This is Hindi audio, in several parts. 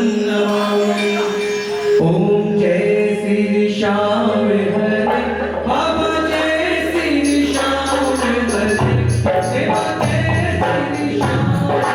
नमामि। ओम जय श्री श्याम हरे बाबा, जय श्री श्याम हरे देवा, जय श्री श्याम हरे।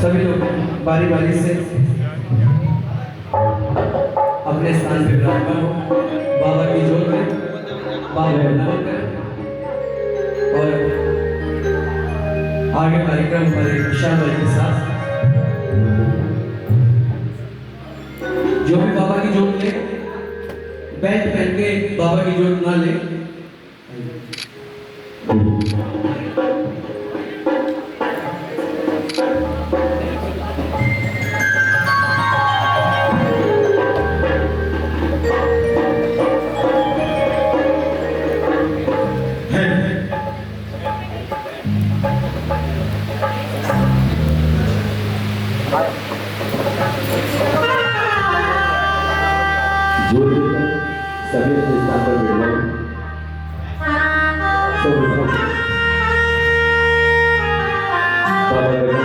सभी लोग बारी बारी से अपने स्थान पर विराजमान हो, बाबा की जोत में बाबा प्रणाम करें और आगे कार्यक्रम हमारे विशाल भाई के साथ जो भी बाबा की जोत ले, बैठ पहन के बाबा की जोत ना ले। जोर देकर सभी अपने स्थान पर बैठ जाओ। सब उठो। बाबा बैठो।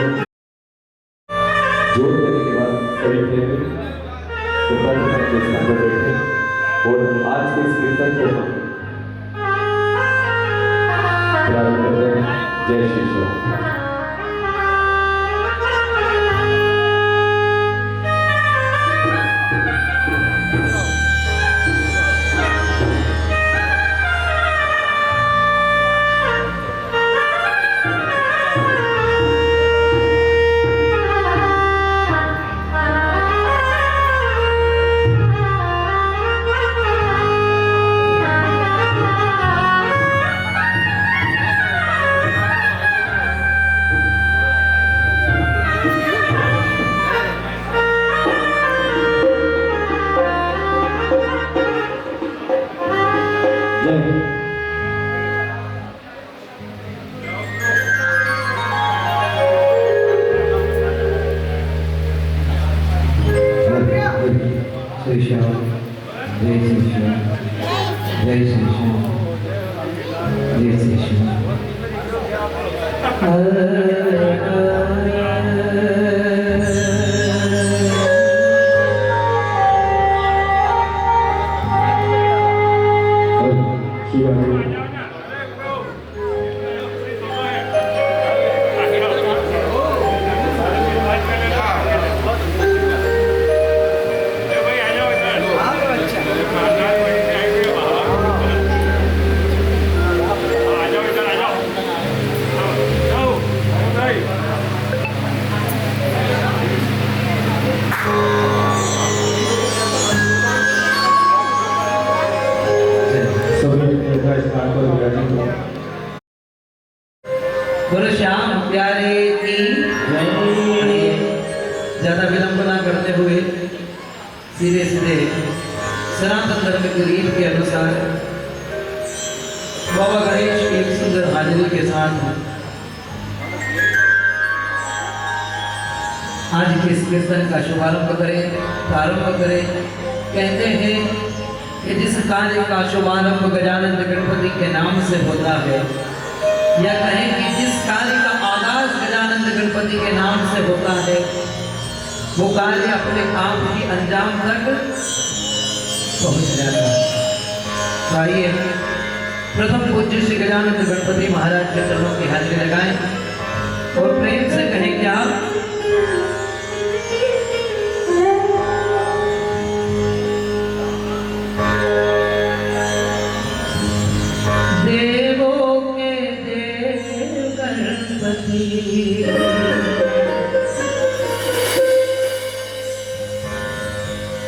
जोर देने के बाद सभी फिर कृपा करके अपने स्थान पर बैठे और आज के इस कीर्तन को हम प्रारंभ करते हैं। जय श्री कृष्ण। श्री श्याम जय श्री श्याम जय श्री श्याम जय श्री श्याम। बोलो श्याम प्यारे की ज्यादा विलंब ना करते हुए सीधे सीधे सनातन धर्म के रीत के अनुसार बाबा गणेश की एक सुंदर हाजिरी के साथ आज के इस कीर्तन का शुभारंभ करें, प्रारंभ करें। कहते हैं कि जिस कार्य का शुभारंभ गजानन गणपति के नाम से होता है, या कहें कि जिस कार्य का आगाज गजानन गणपति के नाम से होता है, वो कार्य अपने काम की अंजाम तक पहुंच जाता है। आइए प्रथम पूज्य श्री गजानन गणपति महाराज के चरणों की हाजिरी लगाएं और प्रेम से कहें क्या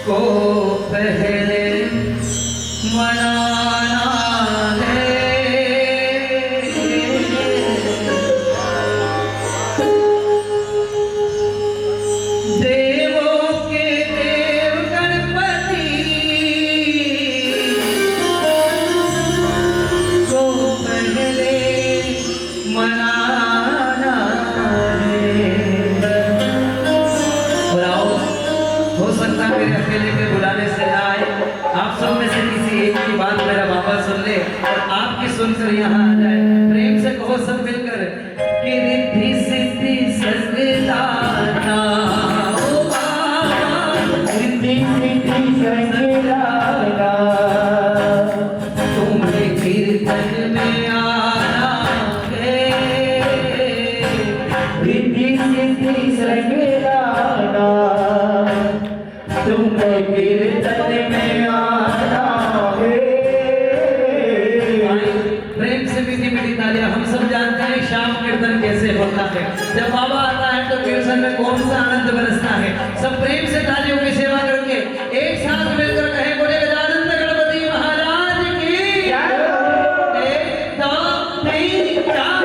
को पहले मनाना है। देवों के देव गणपति को पहले मनाना है। और आओ, हो सकता है मेरे अकेले के बुलाने से ना आए, आप सब में से किसी एक की बात मेरा बाबा सुन ले और आपकी सुनकर यहाँ आ जाए। प्रेम से कहो सब मिलकर कि रिद्धि सिद्धि सजदाना ओ बाबा, रिद्धि सिद्धि सजदाना, तुम्हें कीर्तन में आना है। रिद्धि सिद्धि सजदाना, तुम्हें कीर्तन में आना है। प्रेम से मीठी मीठी तालियां। हम सब जानते हैं श्याम कीर्तन कैसे होता है। जब बाबा आता है तो कीर्तन में कौन सा आनंद बरसता है। सब प्रेम से तालियों की सेवा करके एक साथ मिलकर कहें बोले गजानन गणपति महाराज की जय। 1 2 3 4।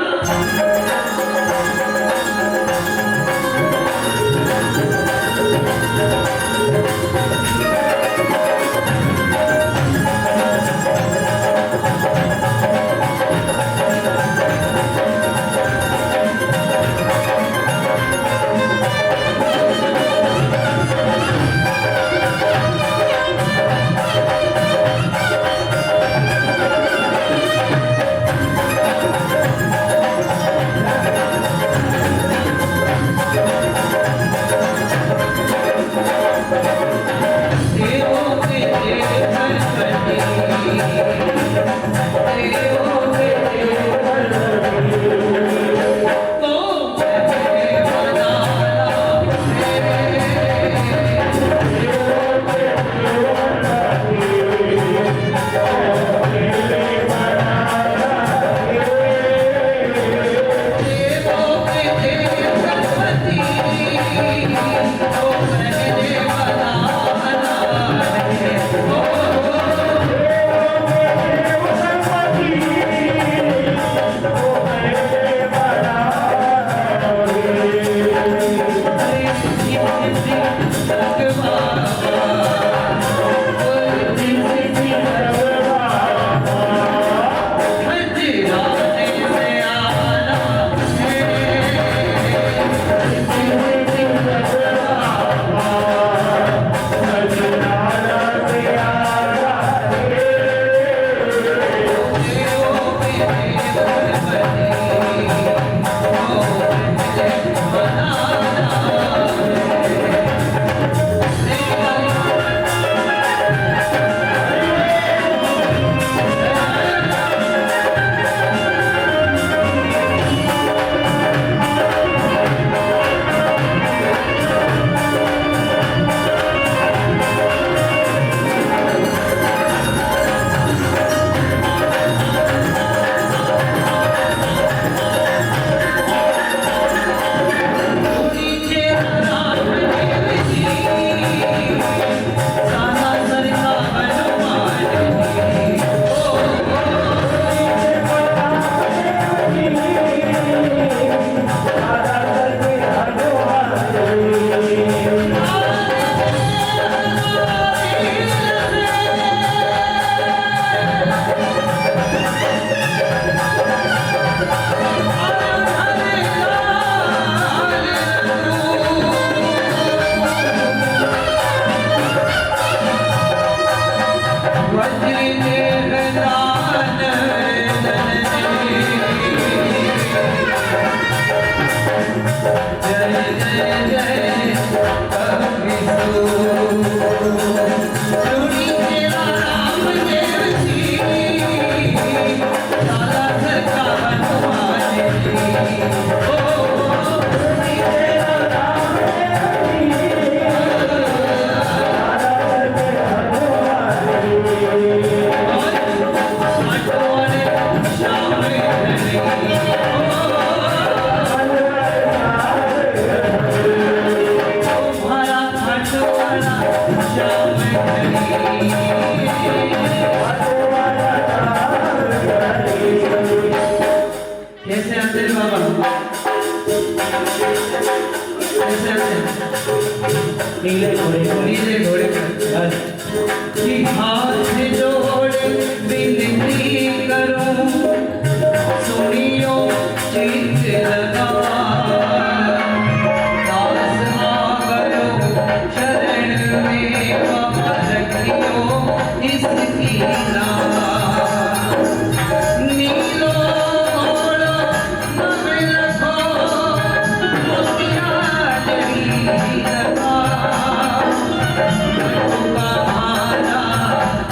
कैसे आते हैं बाबा? कैसे आते हैं? नीले घोड़े पर। कि हाथ जोड़ विनती करूं, सुनियो चित लगा, दास आगरो शरण में बाबा रखियो इसकी नाम। नीलो घोड़ो नव लखो, मोतिया जड़ी लगा,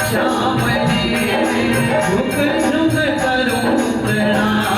श्याम ने झुक झुक करूं प्रणाम।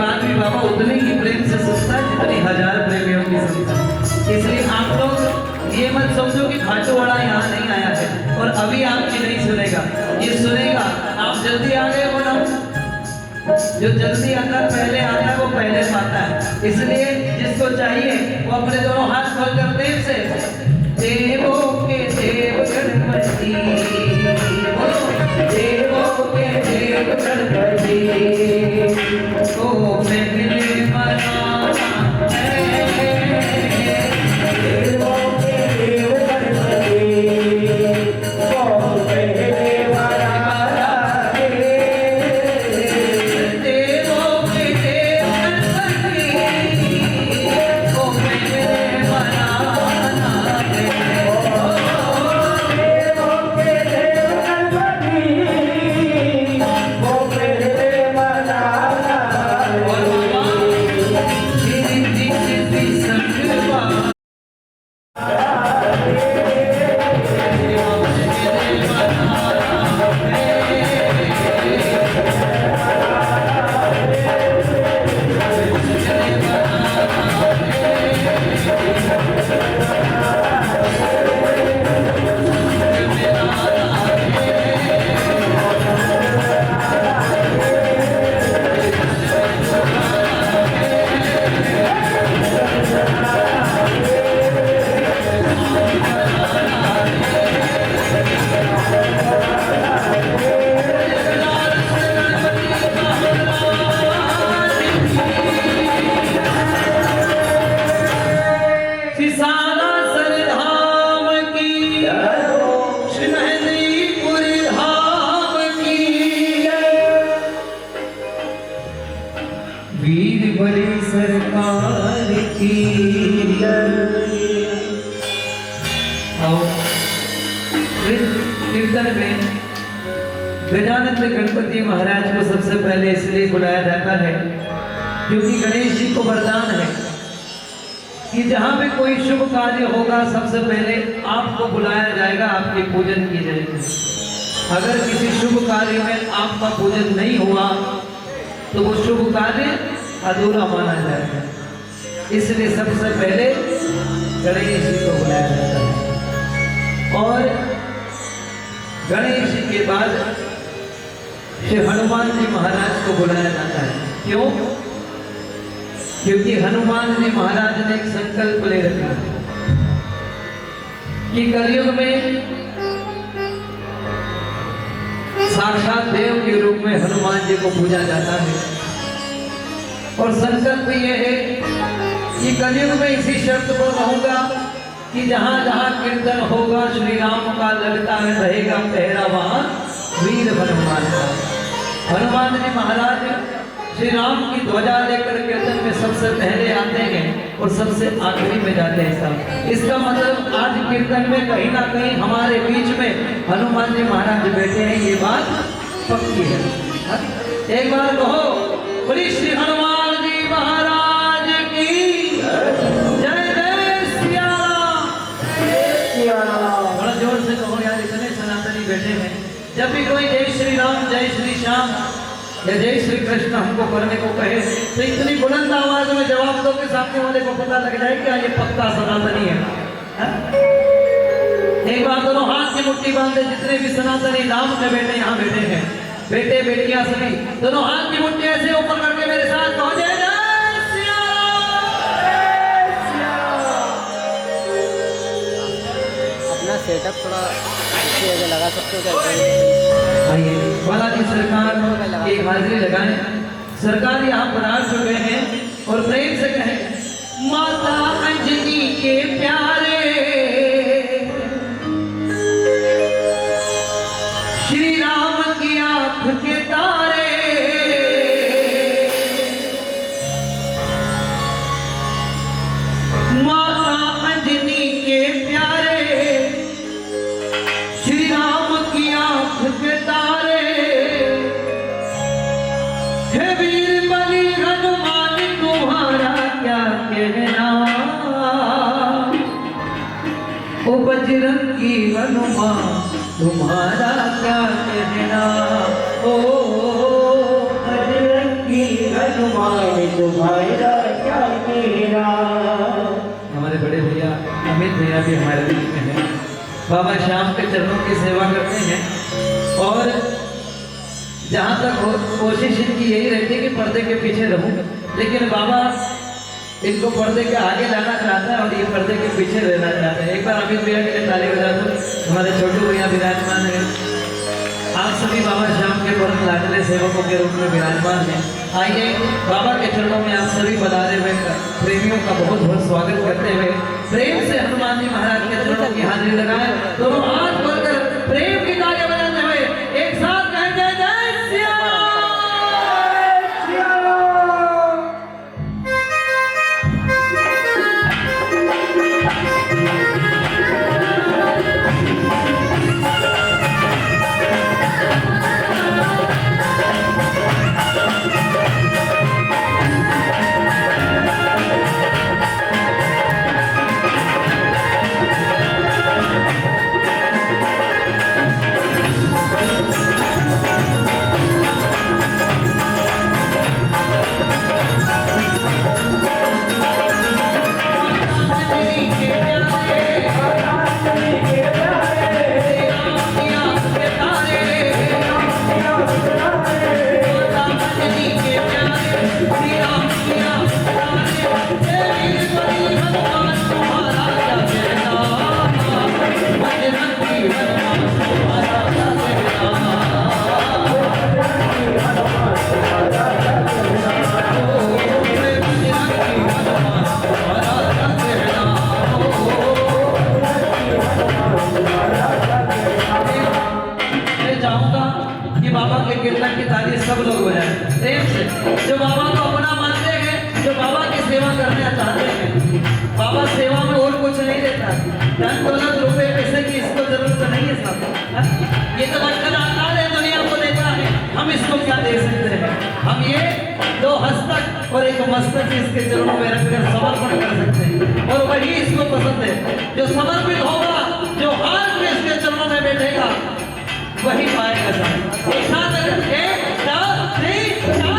बात भी बाबा उतने ही प्रेम से सुनता है जितनी 1000 प्रेमियों की सुनता है। इसलिए आप लोग ये मत समझो कि खाटूवाड़ा यहाँ नहीं आया है और अभी आपकी नहीं सुनेगा, ये सुनेगा। आप जल्दी आ गए हो ना, जो जल्दी आता पहले आता है वो पहले पाता है। इसलिए जिसको चाहिए वो अपने दोनों हाथ खोलकर प्रेम से देवों के देव गणपति, देवों के देव गणपति को पहले मनाना है। देवों के देव गणपति को पहले मनाना है। देवों के देव गणपति को पहले मनाना है। देवों के देव गणपति को पहले मनाना है। और सिद्धि संकल्प सिसाना सरधाम की, श्री मेहंदीपुर धाम की, वीर बड़ी सरकार की। आओ कीर्तन में गजानंद गणपति महाराज को सबसे पहले इसलिए बुलाया जाता है क्योंकि गणेश जी को वरदान है कि जहाँ पे कोई शुभ कार्य होगा सबसे पहले आपको बुलाया जाएगा, आपकी पूजन की जाएगी। अगर किसी शुभ कार्य में आपका पूजन नहीं हुआ तो वो शुभ कार्य अधूरा माना जाएगा। इसलिए सबसे पहले गणेश जी को बुलाया जाता है और गणेश जी के बाद श्री हनुमान जी महाराज को बुलाया जाता है। क्यों? क्योंकि हनुमान जी महाराज ने एक संकल्प ले रखा कि कलयुग में साक्षात देव के रूप में हनुमान जी को पूजा जाता है। और संकल्प यह है कि कलयुग में इसी शर्त पर रहूंगा कि जहां जहां कीर्तन होगा श्री राम का लगता रहेगा पहरा, वहां वीर हनुमान का। हनुमान जी महाराज श्री राम की ध्वजा लेकर कीर्तन में सबसे पहले आते हैं और सबसे आखिरी में जाते हैं सब। इसका मतलब आज कीर्तन में कहीं ना कहीं हमारे बीच में हनुमान जी महाराज बैठे हैं, ये बात पक्की है। एक बार कहो बोली श्री हनुमान जी महाराज की जय जय सिया राम। बड़ा जोर से कहो यार, इतने सनातनी बैठे हैं। जब भी कोई जय श्री राम, जय श्री श्याम या जय श्री कृष्ण हमको करने को कहे तो इतनी बुलंद आवाज में जवाब दो कि सामने वाले को पता लग जाए कि ये पक्का सनातनी है। एक बार दोनों हाथ की मुट्ठी बांधे, जितने भी सनातनी नाम में बैठे यहाँ बैठे हैं, बेटे बेटियां सभी दोनों हाथ की मुट्ठी ऐसे ऊपर करके मेरे साथ कहो जय जय सिया राम। अपना सेटअप थोड़ा अच्छी जगह लगा सकते हो क्या? आइए बालाजी सरकार एक हाजिरी लगाएं। सरकार यहाँ पर आ चुके हैं और प्रेम से कहें माता अंजनी के प्यारे श्री राम की आंख के तारे, माता अंजनी के प्यारे श्री राम की आंख के तारे, हे वीर बलि हनुमान तुम्हारा क्या कहना, ओ बजरंगी हनुमान तुम्हारा क्या कहना, ओ बजरंगी हनुमान हनुमान तुम्हारा क्या मेरा। हमारे बड़े भैया अमित भैया भी हमारे बीच में हैं। बाबा श्याम के चरणों की सेवा करते हैं और जहाँ तक हो कोशिश इनकी यही रहती है कि पर्दे के पीछे रहूं, लेकिन बाबा इनको पर्दे के आगे लाना चाहता है और ये पर्दे के पीछे रहना चाहते हैं। एक बार अमित भैया के लिए ताली बजा दो। हमारे छोटू भैया विराजमान है। आप सभी बाबा श्याम के परम लाडले सेवकों के रूप में विराजमान हैं। आइए बाबा के चरणों में आप सभी बधारे हुए प्रेमियों का बहुत बहुत स्वागत करते हुए प्रेम से हनुमान जी महाराज के चरणों की हाजिरी लगाएं। दोनों हाथ खोलकर प्रेम की तालियां बजाते हुए एक साथ कहें जय जय सिया कीर्तन की तारीफ सब लोग बजाएं प्रेम से। जो बाबा को अपना मानते हैं, जो बाबा की सेवा करना चाहते हैं, बाबा सेवा में और कुछ नहीं देता। धन दौलत रुपए पैसे की इसको जरूरत नहीं है साहब। ये तो लटकन आकार है, दुनिया को देता है, हम इसको क्या दे सकते हैं। हम ये 2 हस्तक और एक मस्तक इसके चरणों में रखकर समर्पण कर सकते हैं और वही इसको पसंद है। जो समर्पित होगा, जो हाथ में इसके चरणों में बैठेगा वही पाएगा साहब। एक साथ अगर 1 2 3 4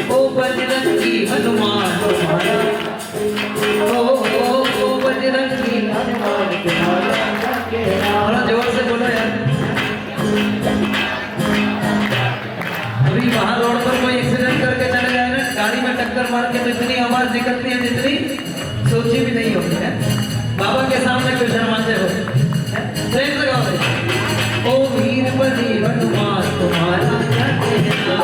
ओ बजरंगी हनुमान तुम्हारा, ओ बजरंगी हनुमान तुम्हारा। थोड़ा जोर से बोलो यार। अभी वहाँ रोड पर कोई एक्सीडेंट करके चले जाए ना, गाड़ी में टक्कर मार के तो इतनी आवाज निकलती है जितनी सोची भी नहीं होती है। बाबा के सामने क्यों शर्माते हो? प्रेम लगाओ भाई। ओ वीर बली हनुमान तुम्हारा क्या कहना,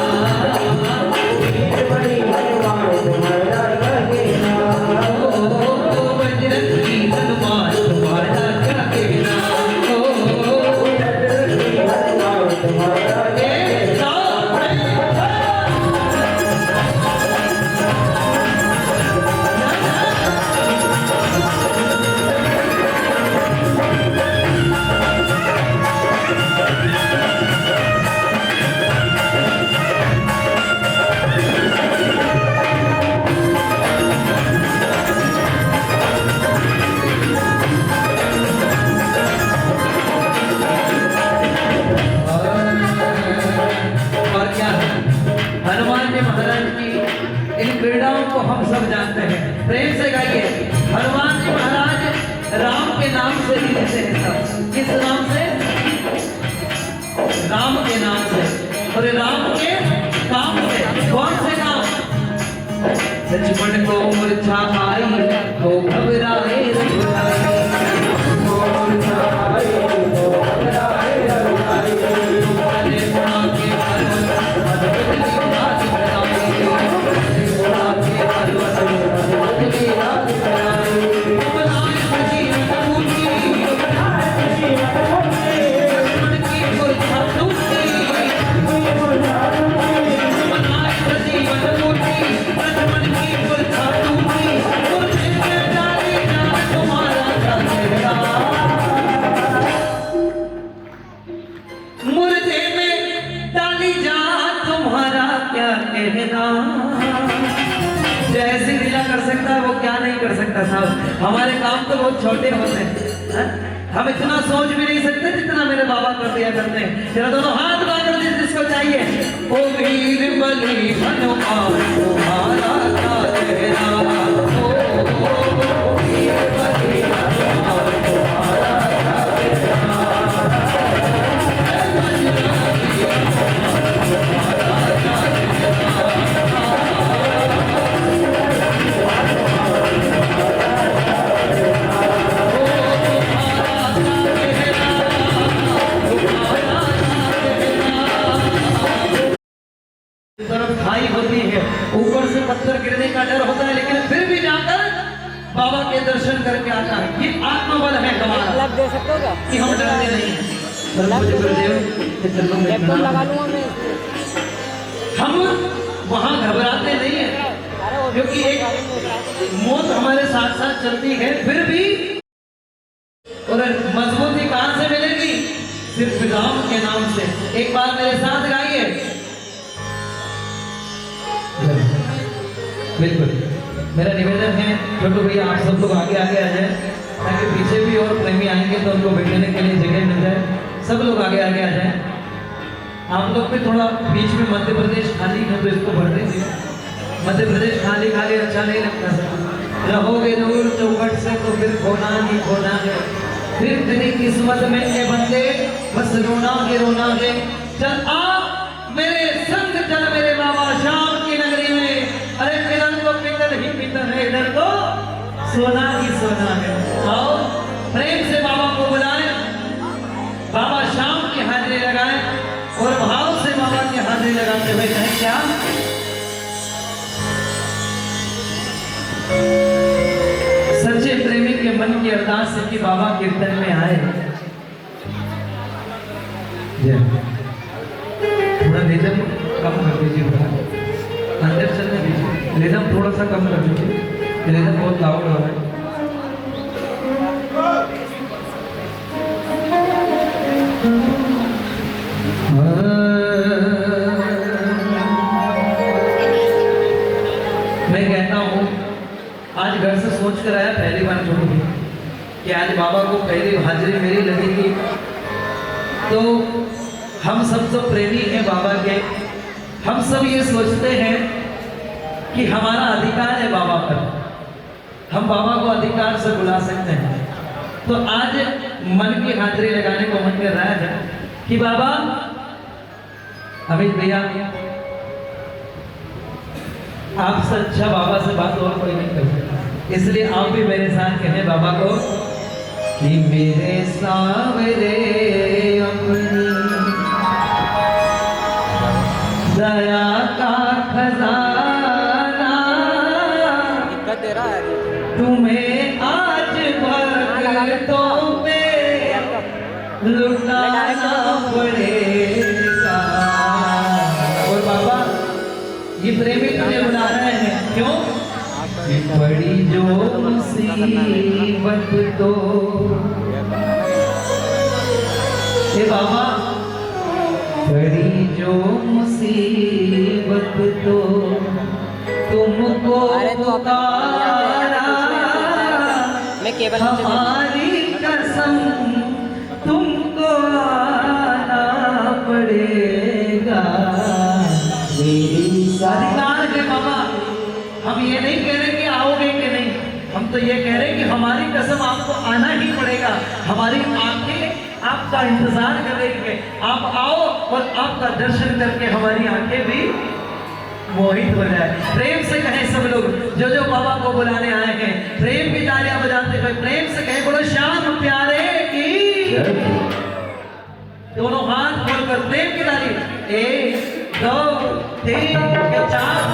प्रेम से गाइए। हनुमान जी महाराज राम के नाम से ही रहते हैं सब। किस नाम से? राम के नाम से। और राम के काम से। कौन से काम? लक्ष्मण को मूर्छा आई तो घबराए रघुराई। जैसी लीला कर सकता है वो क्या नहीं कर सकता साहब। हमारे काम तो बहुत छोटे होते हैं, हम इतना सोच भी नहीं सकते जितना मेरे बाबा कर दिया करते हैं। जरा दोनों हाथ बांध लीजिए जिसको चाहिए। ओ वीर बलि हनुमान तुम्हारा क्या कहना, ओ वीर बलि हनुमान तुम्हारा क्या कहना। खाई होती है, ऊपर से पत्थर गिरने का डर होता है, लेकिन फिर भी जाकर बाबा के दर्शन करके आता है। ये आत्मबल है हमारा लग दे सकते हो क्या? कि हम डरते नहीं हैं। लैपटॉप लगा लूंगा मैं। हम वहां घबराते नहीं है क्योंकि एक मौत हमारे साथ साथ चलती है, फिर भी और मजबूती कहां से मिलेगी? सिर्फ राम के नाम से। एक बार मेरे साथ गाइए। बिल्कुल मेरा निवेदन है छोटू भैया आप सब लोग आगे आगे आ जाए ताकि पीछे भी और प्रेमी आएंगे तो उनको बैठने के लिए जगह मिल जाए। सब लोग आगे आगे आ जाए। आप लोग भी थोड़ा बीच में मध्य प्रदेश खाली है तो इसको भर दीजिए। मध्य प्रदेश खाली खाली अच्छा नहीं लगता सर। रहोगे दूर चौखट से तो फिर खोना ही खोना है। फिर तेरी किस्मत में ये बंदे बस रोना के रोना है। चल आ मेरे संग चल मेरे बाबा श्याम की नगरी में। अरे पितल को पितल ही पितल है, इधर तो सोना ही सोना है। आओ प्रेम से बाबा को बुलाएं, बाबा श्याम की हाजिरी लगाएं और भाव से बाबा की हाजिरी लगाते हुए कहें क्या? सच्चे प्रेमी के मन की अरदास है कि बाबा कीर्तन में आए। थोड़ा रिदम कम कर दीजिए, थोड़ा अंदर चलने दीजिए। रिदम थोड़ा सा कम कर दीजिए, रिदम बहुत लाउड हो रहा है। मैं कहता हूँ आज घर से सोच कर आया पहली बार छोड़ूंगी कि आज बाबा को पहली हाजिरी मेरी लगेगी। तो हम सब तो प्रेमी हैं बाबा के। हम सब ये सोचते हैं कि हमारा अधिकार है बाबा पर, हम बाबा को अधिकार से बुला सकते हैं। तो आज मन की हाजिरी लगाने को मन कर रहा है कि बाबा अमित भैया आपसे अच्छा बाबा से बात और कोई नहीं कर सकता, इसलिए आप भी मेरे साथ कहें बाबा को कि मेरे सावरे अपनी दया का खजाना दे रहा है तुम्हें आज भक्तों पे लुटाना पड़ेगा। और बाबा ये प्रेमी तुझे बुला रहे हैं क्यों? बड़ी जो मुसीबत तो हे बाबा बड़ी जो मुसीबत तो तुमको पुकारा, मैं केवल हमारी कसम तुमको आना पड़ेगा। मेरी अधिकार है बाबा, हम ये नहीं कह रहे कि आओगे कि नहीं, तो ये कह रहे कि हमारी कसम आपको आना ही पड़ेगा, हमारी आंखें आपका इंतजार कर रही है, आप आओ और आपका दर्शन करके हमारी आंखें भी मोहित हो जाए। प्रेम से कहें सब लोग जो जो बाबा को बुलाने आए हैं, प्रेम की तालियां बजाते हुए प्रेम से कहें बोलो श्याम प्यारे की। दोनों हाथ खोलकर प्रेम की ताली, 1 2 3 4।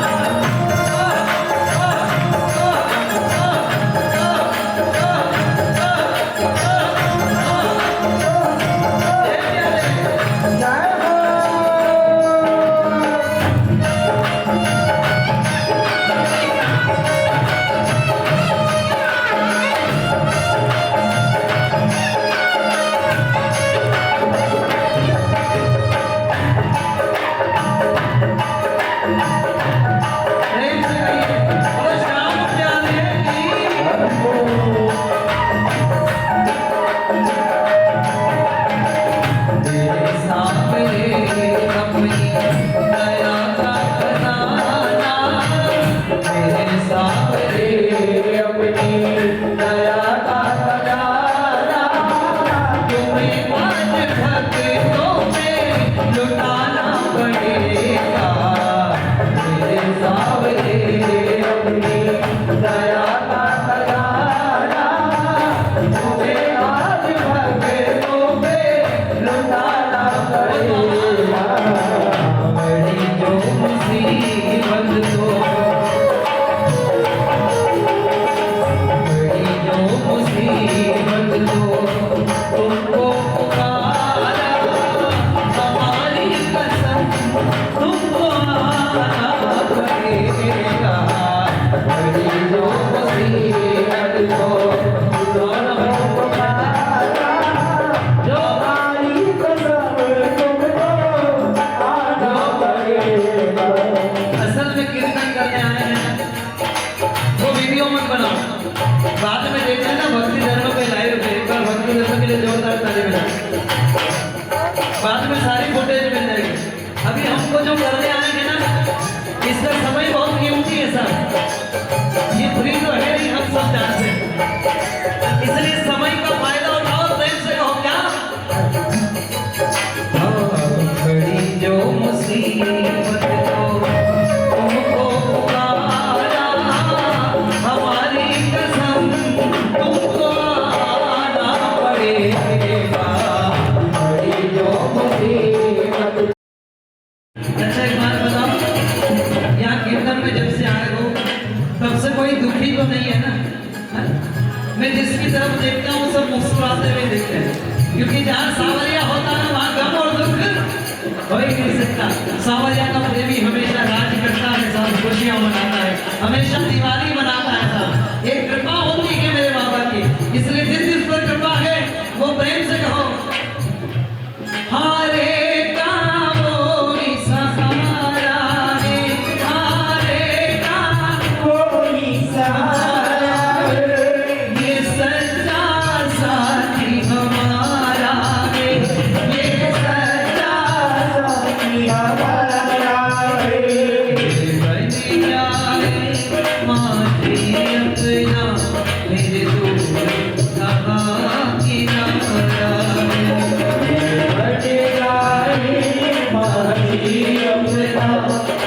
बाद में देख लेना भक्ति धर्म पे लाइव पे, एक बार भक्ति धर्म के लिए जोरदार ताली बजाओ, बाद में सारी फुटेज मिल जाएगी। अभी हमको जो करने आएंगे ना, इसका समय बहुत कीमती है सर, ये फ्री तो है नहीं, हम सब जानते हैं, इसलिए समय का फायदा उठाओ, प्रेम से कहो क्या। बड़ी जो मुसीबत को तुमको पुकारा, हमारी कसम तुमको आना पड़ेगा, बड़ी जो मुसीबत। अच्छा एक बात बताओ, यहाँ कीर्तन में जब से आए हो तब से कोई दुखी तो नहीं है ना? मैं जिसकी तरफ देखता हूँ सब मुस्कुराते हुए देखते हैं, क्योंकि जहाँ सावरिया होता है वहाँ गम और दुख हो ही नहीं सकता। सावरिया का प्रेमी हमेशा राज करता है, सब खुशियाँ मनाता है, हमेशा दिवाली मनाता है साहब। एक कृपा होती है मेरे बाबा की, इसलिए जिस पर कृपा है वो प्रेम से कहो। हारे का कोई सहारा है, हारे का कोई सहारा है, ये सच्चा साथी हमारा है, ये सच्चा साथी हमारा है। बनिया है माटी अपना,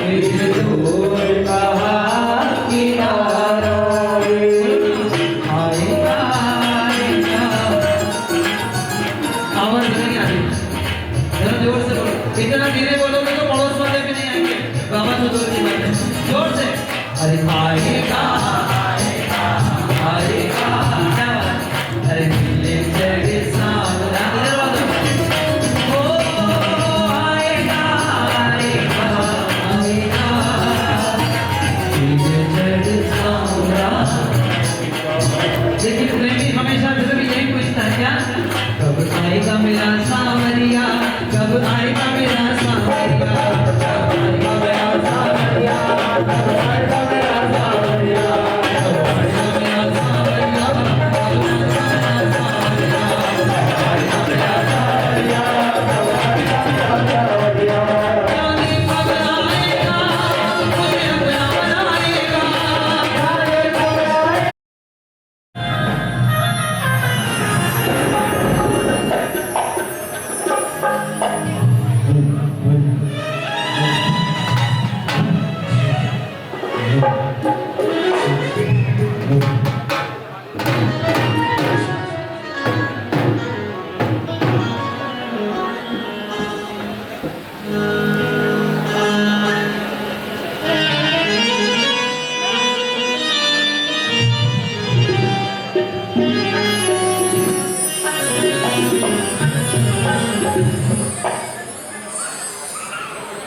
मेरे दूर कहाँ किनारा जोर से बोलो, इतना धीरे बोलोगे तो पड़ोस वाले भी नहीं आएंगे, बाबा तो दूर की बात है, जोर से। अरे आएगा आएगा आएगा, क्या बात, अरे नीले जड़े सावरा, इधर बात ओ आएगा आएगा आएगा, नीले जड़े सावरा। लेकिन प्रेमी हमेशा फिर भी यही पूछता है क्या, कब आएगा मेरा सावरिया, कब आएगा मेरा सावरिया, कब आएगा मेरा सावरिया, कब आएगा मेरा सावरिया।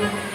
है।